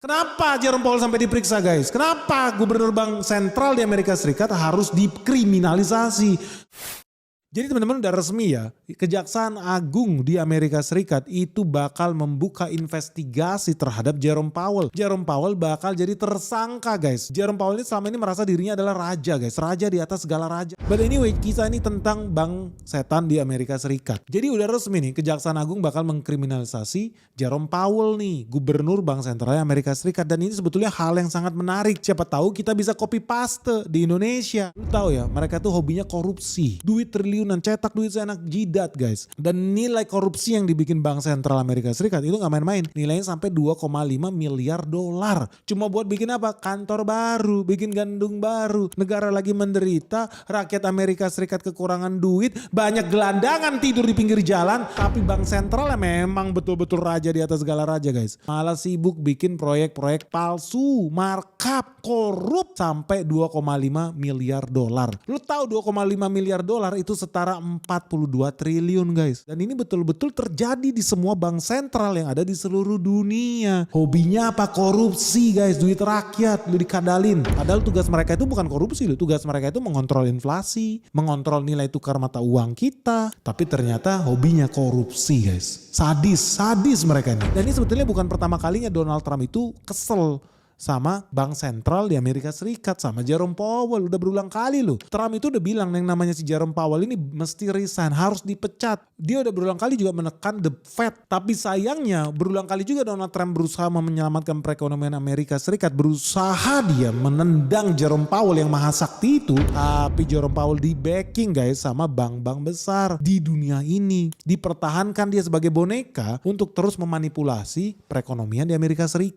Kenapa Jerome Powell sampai diperiksa guys? Kenapa gubernur bank sentral di Amerika Serikat harus dikriminalisasi? Jadi teman-teman udah resmi ya, Kejaksaan Agung di Amerika Serikat itu bakal membuka investigasi terhadap Jerome Powell. Jerome Powell bakal jadi tersangka guys. Jerome Powell ini selama ini merasa dirinya adalah raja guys, raja di atas segala raja. But anyway, kisah ini tentang bank setan di Amerika Serikat. Jadi udah resmi nih, Kejaksaan Agung bakal mengkriminalisasi Jerome Powell nih, gubernur bank sentral Amerika Serikat. Dan ini sebetulnya hal yang sangat menarik. Siapa tahu kita bisa copy paste di Indonesia. Lu tahu ya, mereka tuh hobinya korupsi, duit triliunan, cetak duit seenak jidat guys. Dan nilai korupsi yang dibikin bank sentral Amerika Serikat itu gak main-main. Nilainya sampai 2,5 miliar dolar. Cuma buat bikin apa? Kantor baru, bikin gandung baru. Negara lagi menderita, rakyat Amerika Serikat kekurangan duit, banyak gelandangan tidur di pinggir jalan. Tapi bank sentral memang betul-betul raja di atas segala raja guys. Malah sibuk bikin proyek-proyek palsu, markup, korup sampai 2,5 miliar dolar. Lu tahu 2,5 miliar dolar itu setara 42 triliun guys. Dan ini betul-betul terjadi di semua bank sentral yang ada di seluruh dunia. Hobinya apa? Korupsi guys, duit rakyat lu dikadalin. Padahal tugas mereka itu bukan korupsi loh. Tugas mereka itu mengontrol inflasi, mengontrol nilai tukar mata uang kita. Tapi ternyata hobinya korupsi guys. Sadis mereka ini. Dan ini sebetulnya bukan pertama kalinya Donald Trump itu kesel sama bank sentral di Amerika Serikat, sama Jerome Powell. Udah berulang kali loh. Trump itu udah bilang yang namanya si Jerome Powell ini mesti resign, harus dipecat. Dia udah berulang kali juga menekan the Fed. Tapi sayangnya berulang kali juga Donald Trump berusaha menyelamatkan perekonomian Amerika Serikat. Berusaha dia menendang Jerome Powell yang maha sakti itu. Tapi Jerome Powell di backing guys sama bank-bank besar di dunia ini. Dipertahankan dia sebagai boneka untuk terus memanipulasi perekonomian di Amerika Serikat.